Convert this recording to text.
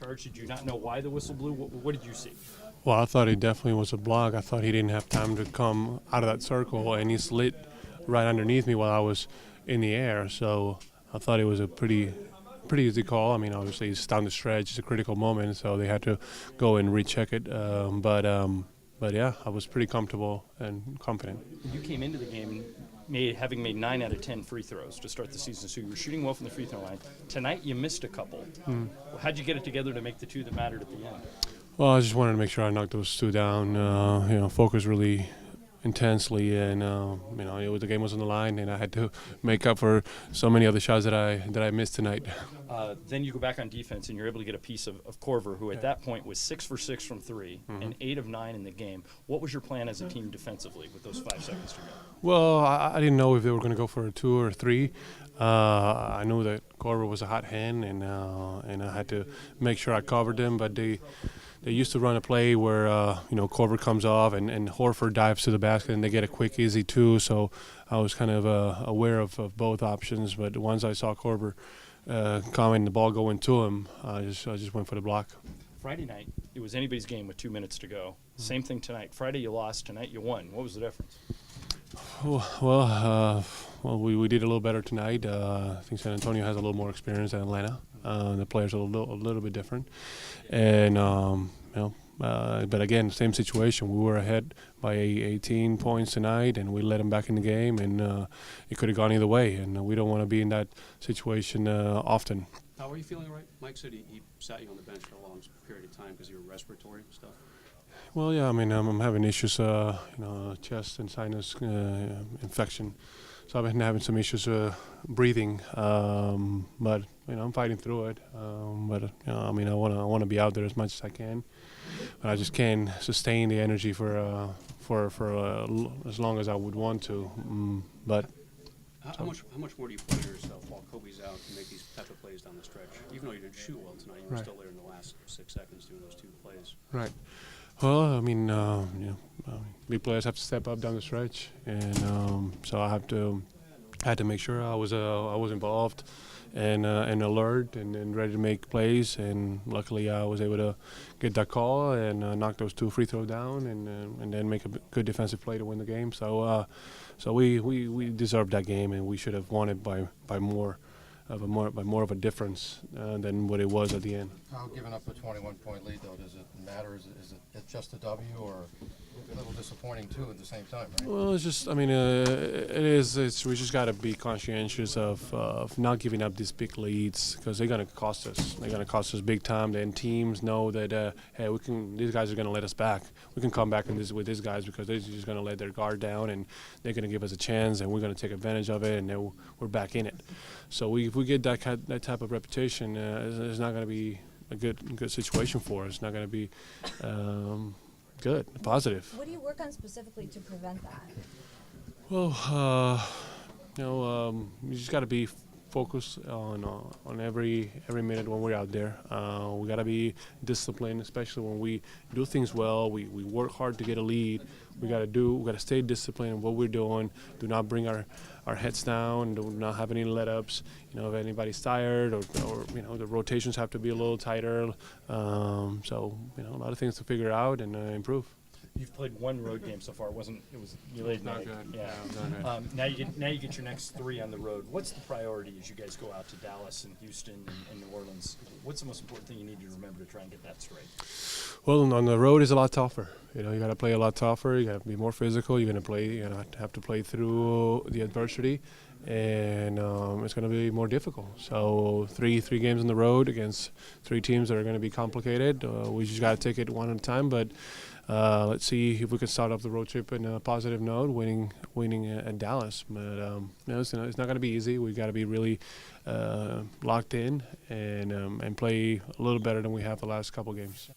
charge? Did you not know why the whistle blew? What did you see? Well, I thought it definitely was a block. I thought he didn't have time to come out of that circle, and he slid right underneath me while I was in the air. So I thought it was a pretty easy call. I mean, obviously it's down the stretch. It's a critical moment, so they had to go and recheck it. But yeah, I was pretty comfortable and confident. You came into the game having made 9 out of 10 free throws to start the season, so you were shooting well from the free throw line. Tonight you missed a couple. How'd you get it together to make the 2 that mattered at the end? Well, I just wanted to make sure I knocked those 2 down. Focus really intensely, and the game was on the line, and I had to make up for so many other shots that I missed tonight. Then you go back on defense, and you're able to get a piece of Korver, who at that point was 6 for 6 from 3 and 8 of 9 in the game. What was your plan as a team defensively with those 5 seconds to go? Well, I didn't know if they were going to go for a 2 or 3. I knew that Korver was a hot hand, and I had to make sure I covered them, but they used to run a play where Korver comes off and Horford dives to the basket and they get a quick, easy 2. So I was kind of aware of both options. But once I saw Korver coming, the ball going to him, I just went for the block. Friday night, it was anybody's game with 2 minutes to go. Same thing tonight. Friday you lost. Tonight you won. What was the difference? Well, we did a little better tonight. I think San Antonio has a little more experience than Atlanta. The players are a little bit different, and but again, same situation. We were ahead by 18 points tonight, and we let them back in the game, and it could have gone either way. And we don't want to be in that situation often. How are you feeling, right? Mike said he sat you on the bench for a long period of time because of your respiratory stuff. Well, yeah, I mean, I'm having issues, chest and sinus infection. So I've been having some issues breathing, but I'm fighting through it. I want to be out there as much as I can, but I just can't sustain the energy for as long as I would want to. How much more do you put on yourself while Kobe's out to make these type of plays down the stretch? Even though you didn't shoot well tonight, you were still there in the last 6 seconds doing those 2 plays. Right. Well, I mean, big players have to step up down the stretch, and so I had to make sure I was involved and alert and ready to make plays. And luckily, I was able to get that call and knock those 2 free throws down, and then make a good defensive play to win the game. So we deserved that game, and we should have won it by more of a difference than what it was at the end. How giving up a 21-point lead, though, does it matter? Is it just a W, or a little disappointing too at the same time, right? Well, it's just, I mean, it is. We just got to be conscientious of not giving up these big leads, because they're going to cost us. They're going to cost us big time. Then teams know that hey, these guys are going to let us back. We can come back with these guys because they're just going to let their guard down, and they're going to give us a chance, and we're going to take advantage of it, and then we're back in it. So if we get that type of reputation, it's not going to be a good situation for us. It's not going to be good, positive. What do you work on specifically to prevent that? Well, you just got to be focused on every minute when we're out there. We got to be disciplined, especially when we do things well. We work hard to get a lead. We got to stay disciplined in what we're doing. Do not bring our heads down. Do not have any let-ups. If anybody's tired or the rotations have to be a little tighter. So a lot of things to figure out and improve. You've played 1 road game so far. It was you laid Not night. good. Yeah. Now you get your next 3 on the road. What's the priority as you guys go out to Dallas and Houston and New Orleans? What's the most important thing you need to remember to try and get that straight? Well, on the road is a lot tougher. You got to play a lot tougher. You got to be more physical. You're gonna have to play through the adversity, and it's going to be more difficult. So three games on the road against 3 teams that are going to be complicated. We just got to take it one at a time. But let's see if we can start off the road trip in a positive note, winning at Dallas. But it's not going to be easy. We got to be really locked in and play a little better than we have the last couple games.